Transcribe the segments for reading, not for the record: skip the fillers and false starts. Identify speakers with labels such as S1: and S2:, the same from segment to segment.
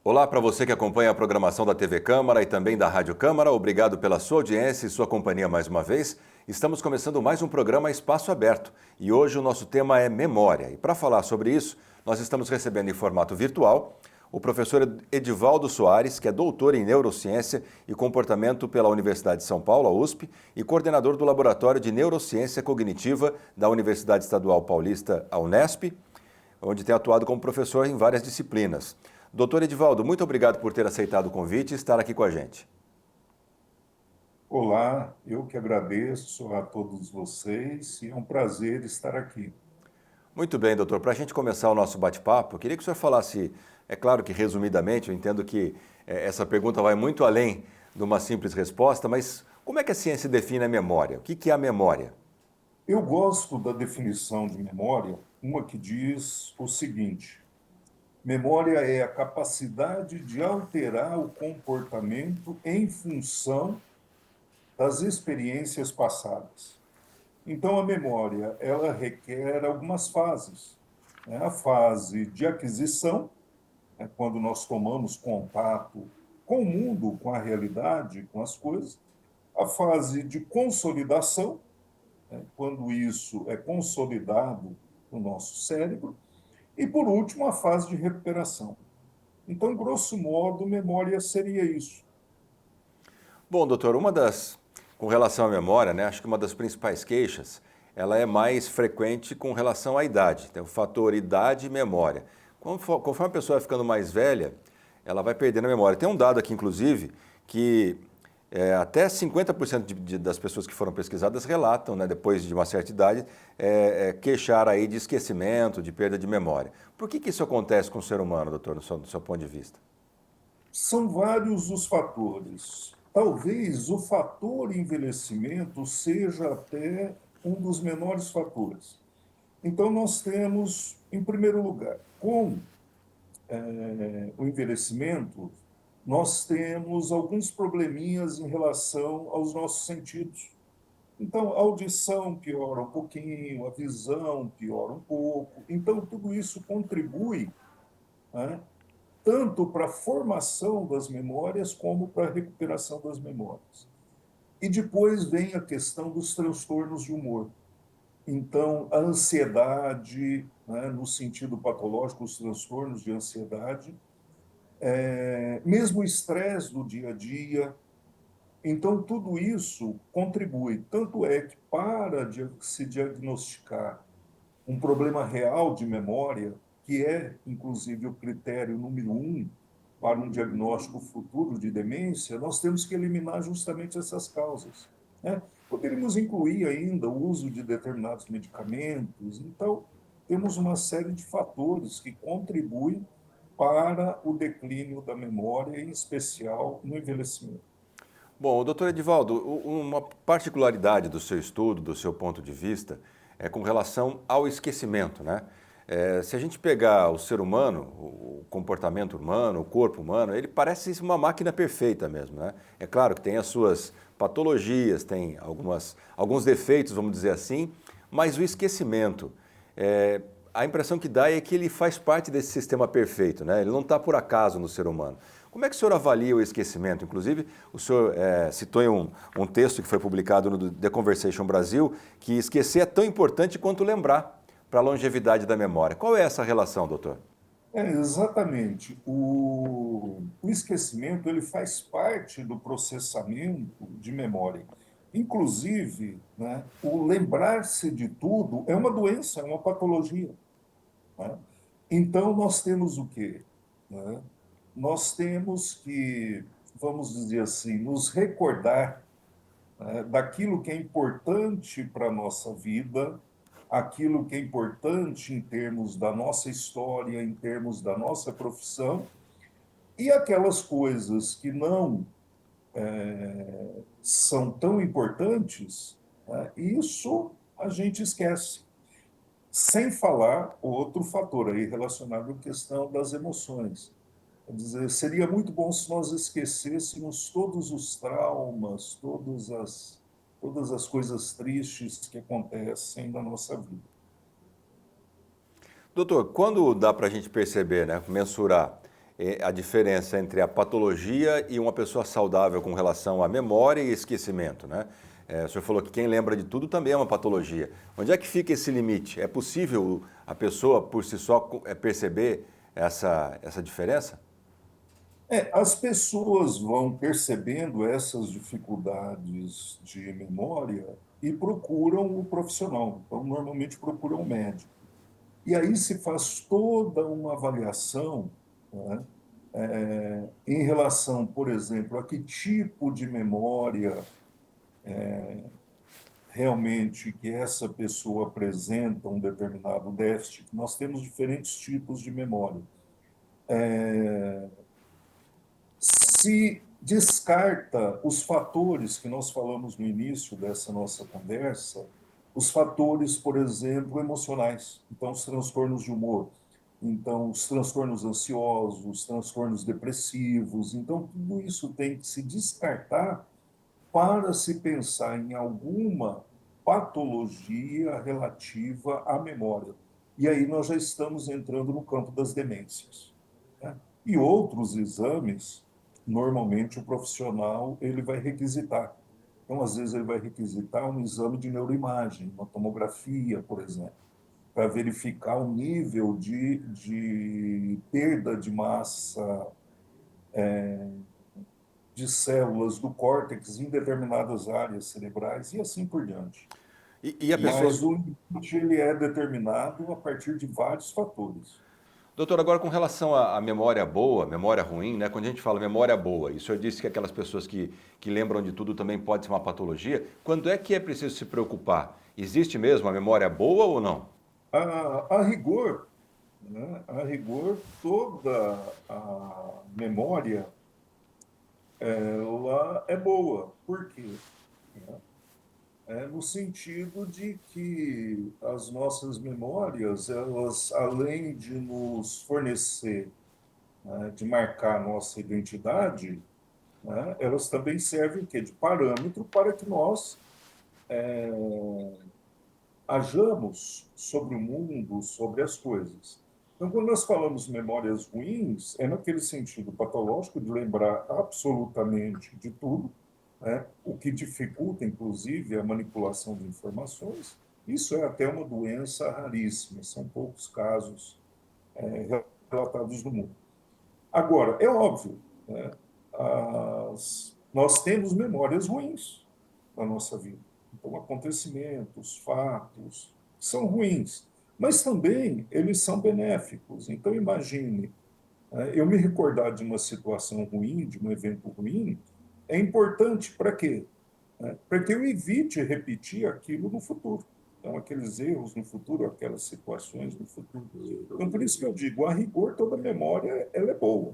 S1: Olá para você que acompanha a programação da TV Câmara e também da Rádio Câmara. Obrigado pela sua audiência e sua companhia mais uma vez. Estamos começando mais um programa Espaço Aberto e hoje o nosso tema é memória. E para falar sobre isso, nós estamos recebendo em formato virtual o professor Edivaldo Soares, que é doutor em Neurociência e Comportamento pela Universidade de São Paulo, a USP, e coordenador do Laboratório de Neurociência Cognitiva da Universidade Estadual Paulista, a Unesp, onde tem atuado como professor em várias disciplinas. Doutor Edivaldo, muito obrigado por ter aceitado o convite e estar aqui com a gente.
S2: Olá, eu que agradeço a todos vocês e é um prazer estar aqui.
S1: Muito bem, doutor. Para a gente começar o nosso bate-papo, eu queria que o senhor falasse, é claro que resumidamente, eu entendo que essa pergunta vai muito além de uma simples resposta, mas como é que a ciência define a memória? O que é a memória?
S2: Eu gosto da definição de memória, uma que diz o seguinte: memória é a capacidade de alterar o comportamento em função das experiências passadas. Então, a memória, ela requer algumas fases, né? A fase de aquisição, é quando nós tomamos contato com o mundo, com a realidade, com as coisas. A fase de consolidação, né, quando isso é consolidado no nosso cérebro. E, por último, a fase de recuperação. Então, grosso modo, memória seria isso.
S1: Bom, doutor, com relação à memória, né, acho que uma das principais queixas, ela é mais frequente com relação à idade, tem o fator idade e memória. Conforme a pessoa vai ficando mais velha, ela vai perdendo a memória. Tem um dado aqui, inclusive, que até 50% das pessoas que foram pesquisadas relatam, né, depois de uma certa idade, queixar aí de esquecimento, de perda de memória. Por que isso acontece com o ser humano, doutor, do seu ponto de vista?
S2: São vários os fatores. Talvez o fator envelhecimento seja até um dos menores fatores. Então, nós temos, em primeiro lugar, com o envelhecimento, nós temos alguns probleminhas em relação aos nossos sentidos. Então, a audição piora um pouquinho, a visão piora um pouco. Então, tudo isso contribui, né, tanto para a formação das memórias como para a recuperação das memórias. E depois vem a questão dos transtornos de humor. Então, a ansiedade, né, no sentido patológico, os transtornos de ansiedade, mesmo o estresse do dia a dia. Então, tudo isso contribui. Tanto é que, para se diagnosticar um problema real de memória, que é, inclusive, o critério número um para um diagnóstico futuro de demência, nós temos que eliminar justamente essas causas, né? Poderíamos incluir ainda o uso de determinados medicamentos. Então, temos uma série de fatores que contribuem para o declínio da memória, em especial no envelhecimento.
S1: Bom, doutor Edivaldo, uma particularidade do seu estudo, do seu ponto de vista, é com relação ao esquecimento, né? Se a gente pegar o ser humano, o comportamento humano, o corpo humano, ele parece uma máquina perfeita mesmo, né? É claro que tem as suas patologias, tem alguns defeitos, vamos dizer assim, mas o esquecimento, a impressão que dá é que ele faz parte desse sistema perfeito, né? Ele não está por acaso no ser humano. Como é que o senhor avalia o esquecimento? Inclusive, o senhor citou em um texto que foi publicado no The Conversation Brasil que esquecer é tão importante quanto lembrar para a longevidade da memória. Qual é essa relação, doutor?
S2: Exatamente. O esquecimento ele faz parte do processamento de memória. Inclusive, né, o lembrar-se de tudo é uma doença, é uma patologia, né? Então, nós temos o quê? Né? Nós temos que, vamos dizer assim, nos recordar, né, daquilo que é importante para a nossa vida, aquilo que é importante em termos da nossa história, em termos da nossa profissão, e aquelas coisas que não são tão importantes, né, isso a gente esquece. Sem falar outro fator aí relacionado à questão das emoções. Quer dizer, seria muito bom se nós esquecêssemos todos os traumas, todas as coisas tristes que acontecem na nossa vida.
S1: Doutor, quando dá para a gente perceber, né, mensurar a diferença entre a patologia e uma pessoa saudável com relação à memória e esquecimento, né? O senhor falou que quem lembra de tudo também é uma patologia. Onde é que fica esse limite? É possível a pessoa, por si só, perceber essa diferença?
S2: As pessoas vão percebendo essas dificuldades de memória e procuram o profissional. Então, normalmente procuram o médico. E aí se faz toda uma avaliação, né, em relação, por exemplo, a que tipo de memória realmente que essa pessoa apresenta um determinado déficit. Nós temos diferentes tipos de memória. Se descarta os fatores que nós falamos no início dessa nossa conversa, os fatores, por exemplo, emocionais, então os transtornos de humor, então os transtornos ansiosos, os transtornos depressivos, então tudo isso tem que se descartar para se pensar em alguma patologia relativa à memória. E aí nós já estamos entrando no campo das demências, né? E outros exames, normalmente o profissional ele vai requisitar. Então, às vezes, ele vai requisitar um exame de neuroimagem, uma tomografia, por exemplo, para verificar o nível de perda de massa de células do córtex em determinadas áreas cerebrais e assim por diante.
S1: E a pessoa.
S2: Mas o limite ele é determinado a partir de vários fatores.
S1: Doutor, agora com relação à memória boa, memória ruim, né? Quando a gente fala memória boa, e o senhor disse que aquelas pessoas que lembram de tudo também pode ser uma patologia, quando é que é preciso se preocupar? Existe mesmo a memória boa ou não?
S2: A rigor, né, a rigor, toda a memória ela é boa. Por quê? No sentido de que as nossas memórias, elas, além de nos fornecer, né, de marcar a nossa identidade, né, elas também servem o quê? De parâmetro para que nós hajamos sobre o mundo, sobre as coisas. Então, quando nós falamos memórias ruins, é naquele sentido patológico de lembrar absolutamente de tudo, né? O que dificulta, inclusive, a manipulação de informações. Isso é até uma doença raríssima, são poucos casos relatados no mundo. Agora, é óbvio, né? Nós temos memórias ruins na nossa vida. Então, acontecimentos, fatos, são ruins, mas também eles são benéficos. Então, imagine, né, eu me recordar de uma situação ruim, de um evento ruim, é importante para quê? Para que eu evite repetir aquilo no futuro. Então, aqueles erros no futuro, aquelas situações no futuro. Então, por isso que eu digo, a rigor, toda memória ela é boa,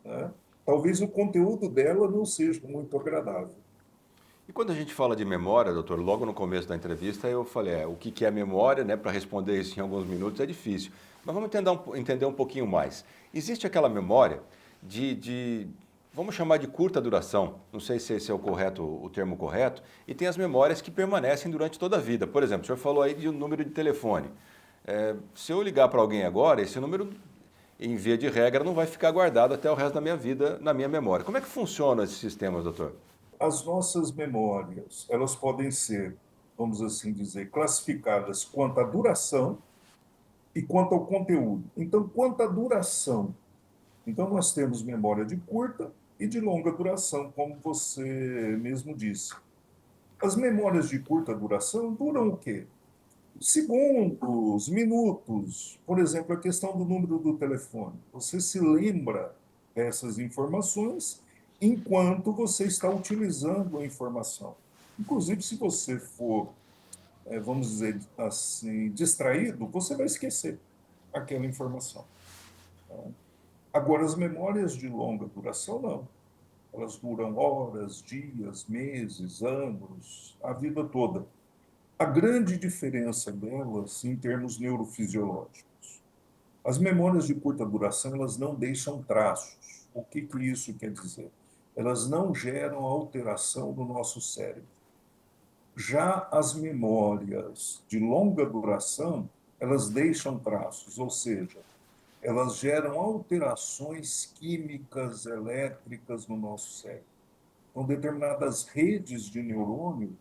S2: né? Talvez o conteúdo dela não seja muito agradável.
S1: E quando a gente fala de memória, doutor, logo no começo da entrevista eu falei, o que é memória, né? Para responder isso em alguns minutos é difícil. Mas vamos entender um pouquinho mais. Existe aquela memória vamos chamar de curta duração, não sei se esse é o termo correto, e tem as memórias que permanecem durante toda a vida. Por exemplo, o senhor falou aí de um número de telefone. Se eu ligar para alguém agora, esse número, em via de regra, não vai ficar guardado até o resto da minha vida na minha memória. Como é que funcionam esses sistemas, doutor?
S2: As nossas memórias, elas podem ser, vamos assim dizer, classificadas quanto à duração e quanto ao conteúdo. Então, quanto à duração, então nós temos memória de curta e de longa duração, como você mesmo disse. As memórias de curta duração duram o quê? Segundos, minutos. Por exemplo, a questão do número do telefone. Você se lembra dessas informações enquanto você está utilizando a informação. Inclusive, se você for, vamos dizer assim, distraído, você vai esquecer aquela informação. Agora, as memórias de longa duração, não. Elas duram horas, dias, meses, anos, a vida toda. A grande diferença delas em termos neurofisiológicos. As memórias de curta duração, elas não deixam traços. O que isso quer dizer? Elas não geram alteração no nosso cérebro. Já as memórias de longa duração, elas deixam traços, ou seja, elas geram alterações químicas, elétricas no nosso cérebro. Então, determinadas redes de neurônio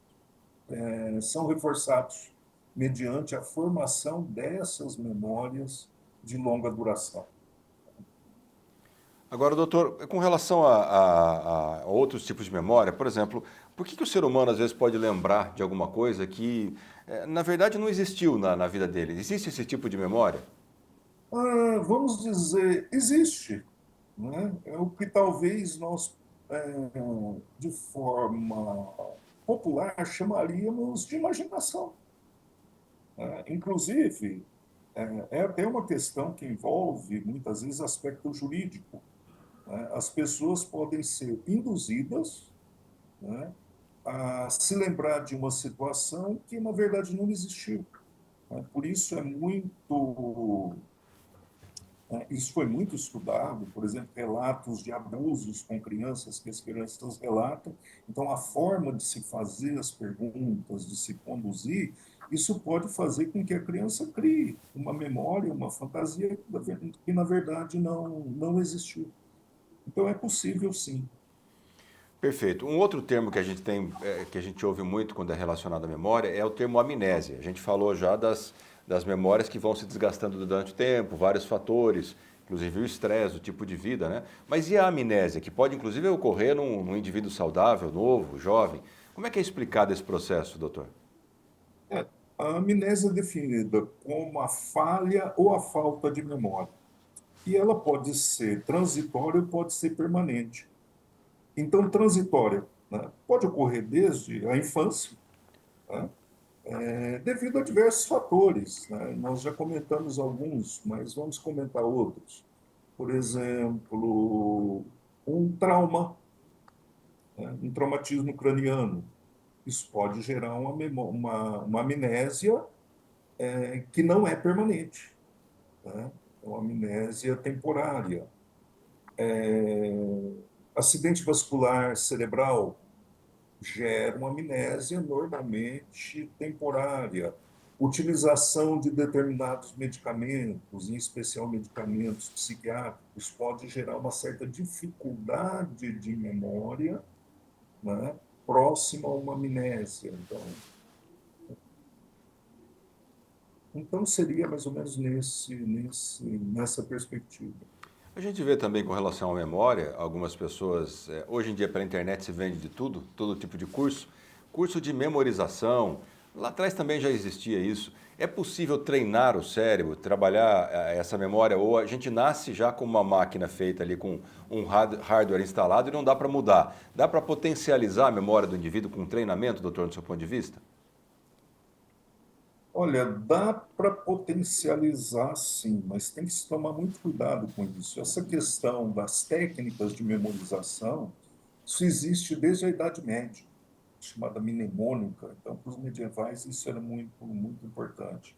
S2: são reforçados mediante a formação dessas memórias de longa duração.
S1: Agora, doutor, com relação a outros tipos de memória, por exemplo, por que o ser humano às vezes pode lembrar de alguma coisa que, na verdade, não existiu na vida dele? Existe esse tipo de memória?
S2: Vamos dizer, existe, né? É o que talvez nós, de forma popular, chamaríamos de imaginação. Inclusive, é até uma questão que envolve, muitas vezes, aspecto jurídico. As pessoas podem ser induzidas, né, a se lembrar de uma situação que, na verdade, não existiu. Por isso isso foi muito estudado, por exemplo, relatos de abusos com crianças que as crianças relatam. Então, a forma de se fazer as perguntas, de se conduzir, isso pode fazer com que a criança crie uma memória, uma fantasia que na verdade, não existiu. Então, é possível, sim.
S1: Perfeito. Um outro termo que a gente tem, que a gente ouve muito quando é relacionado à memória, é o termo amnésia. A gente falou já das memórias que vão se desgastando durante o tempo, vários fatores, inclusive o estresse, o tipo de vida, né? Mas e a amnésia, que pode inclusive ocorrer num indivíduo saudável, novo, jovem? Como é que é explicado esse processo, doutor?
S2: É, a amnésia é definida como a falha ou a falta de memória. E ela pode ser transitória ou pode ser permanente. Então, transitória, né, pode ocorrer desde a infância, né, devido a diversos fatores, né? Nós já comentamos alguns, mas vamos comentar outros. Por exemplo, um trauma, né, um traumatismo craniano. Isso pode gerar uma amnésia que não é permanente, né? É uma amnésia temporária. Acidente vascular cerebral gera uma amnésia normalmente temporária. Utilização de determinados medicamentos, em especial medicamentos psiquiátricos, pode gerar uma certa dificuldade de memória, né, próxima a uma amnésia. Então seria mais ou menos nessa perspectiva.
S1: A gente vê também com relação à memória, algumas pessoas, hoje em dia pela internet se vende de tudo, todo tipo de curso, curso de memorização, lá atrás também já existia isso. É possível treinar o cérebro, trabalhar essa memória, ou a gente nasce já com uma máquina feita ali, com um hardware instalado e não dá para mudar. Dá para potencializar a memória do indivíduo com treinamento, doutor, do seu ponto de vista?
S2: Olha, dá para potencializar, sim, mas tem que se tomar muito cuidado com isso. Essa questão das técnicas de memorização, isso existe desde a Idade Média, chamada mnemônica. Então, para os medievais, isso era muito, muito importante.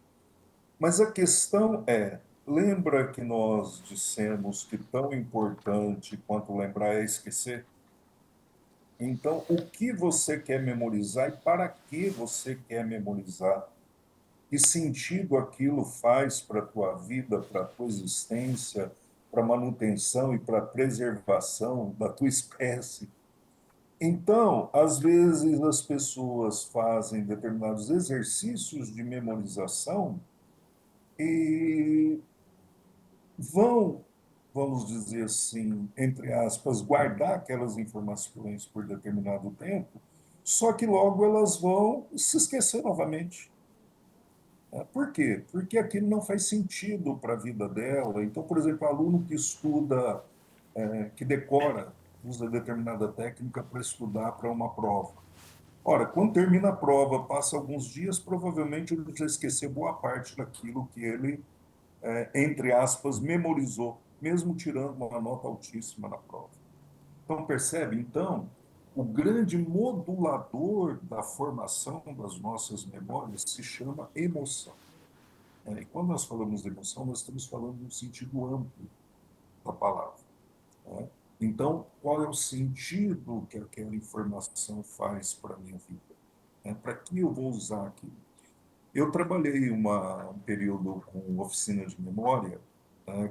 S2: Mas a questão é, lembra que nós dissemos que tão importante quanto lembrar é esquecer? Então, o que você quer memorizar e para que você quer memorizar? Que sentido aquilo faz para a tua vida, para a tua existência, para a manutenção e para a preservação da tua espécie? Então, às vezes as pessoas fazem determinados exercícios de memorização e vão, vamos dizer assim, entre aspas, guardar aquelas informações por determinado tempo, só que logo elas vão se esquecer novamente. Por quê? Porque aquilo não faz sentido para a vida dela. Então, por exemplo, aluno que estuda, que decora, usa determinada técnica para estudar para uma prova. Ora, quando termina a prova, passa alguns dias, provavelmente ele já esqueceu boa parte daquilo que ele, entre aspas, memorizou, mesmo tirando uma nota altíssima na prova. Então, percebe? Então, o grande modulador da formação das nossas memórias se chama emoção. E quando nós falamos de emoção, nós estamos falando no sentido amplo da palavra. Né? Então, qual é o sentido que aquela informação faz para a minha vida? Para que eu vou usar aquilo? Eu trabalhei um período com oficina de memória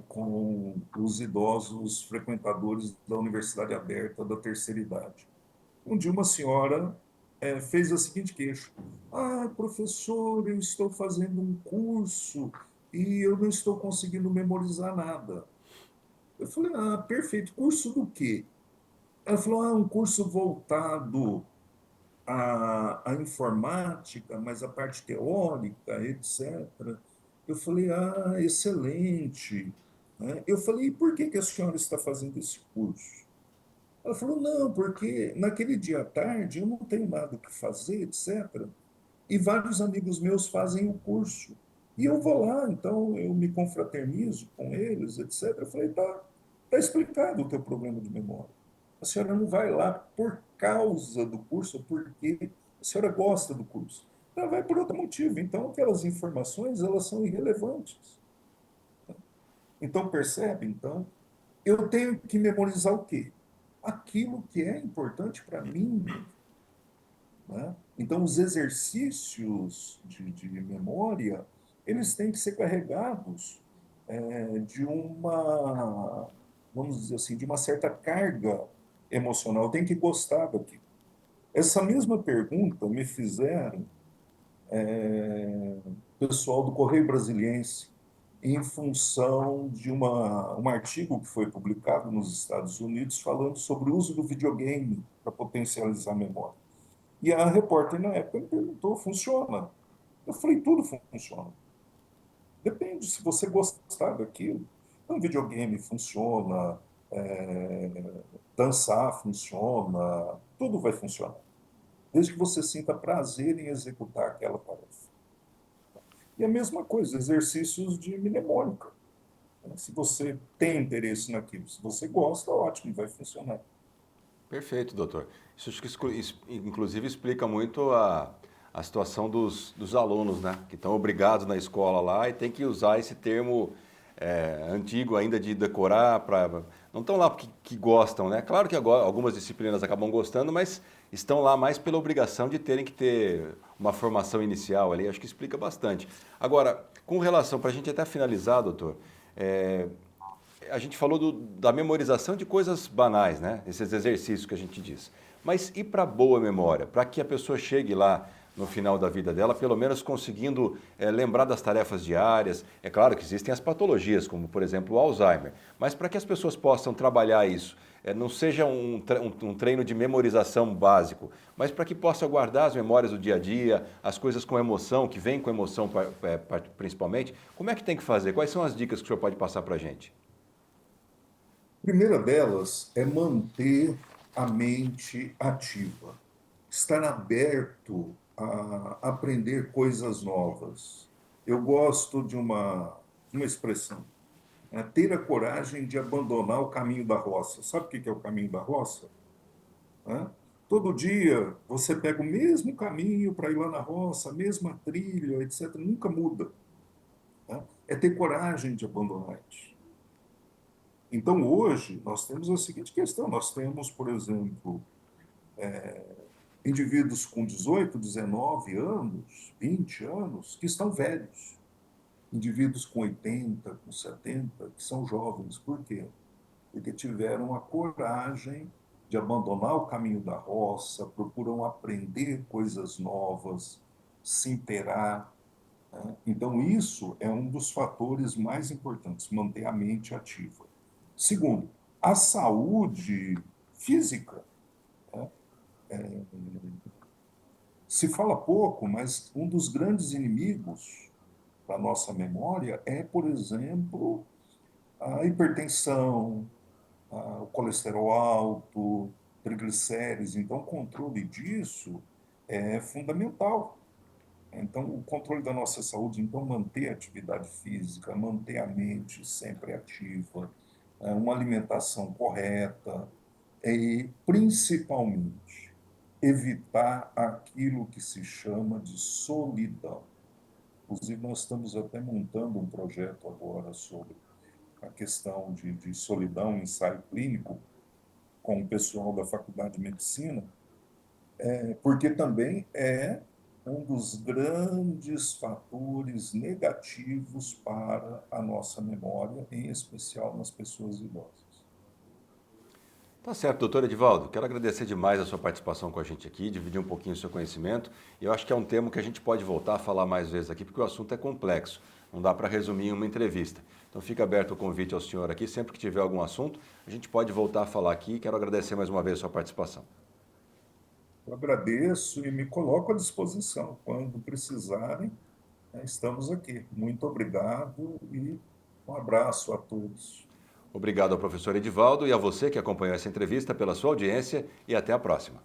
S2: com os idosos frequentadores da Universidade Aberta da Terceira Idade. Um dia uma senhora fez a seguinte queixa: ah, professor, eu estou fazendo um curso e eu não estou conseguindo memorizar nada. Eu falei: ah, perfeito, curso do quê? Ela falou: ah, um curso voltado à informática, mas a parte teórica, etc. Eu falei: ah, excelente. Né? Eu falei: e por que que a senhora está fazendo esse curso? Ela falou: não, porque naquele dia à tarde eu não tenho nada o que fazer, etc. E vários amigos meus fazem o curso. E eu vou lá, então eu me confraternizo com eles, etc. Eu falei: tá explicado o teu problema de memória. A senhora não vai lá por causa do curso, porque a senhora gosta do curso. Ela vai por outro motivo. Então, aquelas informações, elas são irrelevantes. Então, percebe? Então, eu tenho que memorizar o quê? Aquilo que é importante para mim. Né? Então, os exercícios de memória, eles têm que ser carregados de uma, vamos dizer assim, de uma certa carga emocional. Tem que gostar daquilo. Essa mesma pergunta me fizeram o pessoal do Correio Brasiliense em função de um artigo que foi publicado nos Estados Unidos falando sobre o uso do videogame para potencializar a memória. E a repórter, na época, me perguntou: funciona? Eu falei: tudo funciona. Depende se você gostar daquilo. Um videogame funciona, dançar funciona, tudo vai funcionar. Desde que você sinta prazer em executar aquela tarefa. E a mesma coisa, exercícios de mnemônica. Se você tem interesse naquilo, se você gosta, ótimo, vai funcionar.
S1: Perfeito, doutor. Isso acho que inclusive explica muito a situação dos alunos, né? Que estão obrigados na escola lá e tem que usar esse termo antigo ainda de decorar para. Não estão lá porque que gostam, né? Claro que agora algumas disciplinas acabam gostando, mas estão lá mais pela obrigação de terem que ter uma formação inicial ali. Acho que explica bastante. Agora, com relação, para a gente até finalizar, doutor, é, a gente falou da memorização de coisas banais, né? Esses exercícios que a gente diz. Mas e para boa memória? Para que a pessoa chegue lá no final da vida dela, pelo menos conseguindo lembrar das tarefas diárias. É claro que existem as patologias, como por exemplo o Alzheimer, mas para que as pessoas possam trabalhar isso, não seja um treino de memorização básico, mas para que possa guardar as memórias do dia a dia, as coisas com emoção, que vêm com emoção principalmente, como é que tem que fazer? Quais são as dicas que o senhor pode passar para a gente?
S2: A primeira delas é manter a mente ativa, estar aberto a aprender coisas novas. Eu gosto de uma expressão, ter a coragem de abandonar o caminho da roça. Sabe o que é o caminho da roça? Né? Todo dia você pega o mesmo caminho para ir lá na roça, a mesma trilha, etc. Nunca muda. Né? É ter coragem de abandonar isso. Então, hoje, nós temos a seguinte questão: nós temos, por exemplo, indivíduos com 18, 19 anos, 20 anos, que estão velhos. Indivíduos com 80, com 70, que são jovens. Por quê? Porque tiveram a coragem de abandonar o caminho da roça, procuram aprender coisas novas, se interar. Né? Então, isso é um dos fatores mais importantes, manter a mente ativa. Segundo, a saúde física. Né? Se fala pouco, mas um dos grandes inimigos da nossa memória é, por exemplo, a hipertensão, o colesterol alto, triglicérides. Então, o controle disso é fundamental. Então, o controle da nossa saúde, então, manter a atividade física, manter a mente sempre ativa, uma alimentação correta e, principalmente, evitar aquilo que se chama de solidão. Inclusive, nós estamos até montando um projeto agora sobre a questão de solidão, ensaio clínico, com o pessoal da Faculdade de Medicina, porque também é um dos grandes fatores negativos para a nossa memória, em especial nas pessoas idosas.
S1: Tá certo, doutor Edivaldo. Quero agradecer demais a sua participação com a gente aqui, dividir um pouquinho o seu conhecimento. E eu acho que é um tema que a gente pode voltar a falar mais vezes aqui, porque o assunto é complexo. Não dá para resumir em uma entrevista. Então fica aberto o convite ao senhor aqui. Sempre que tiver algum assunto, a gente pode voltar a falar aqui. Quero agradecer mais uma vez a sua participação.
S2: Eu agradeço e me coloco à disposição. Quando precisarem, estamos aqui. Muito obrigado e um abraço a todos.
S1: Obrigado ao professor Edivaldo e a você que acompanhou essa entrevista pela sua audiência e até a próxima.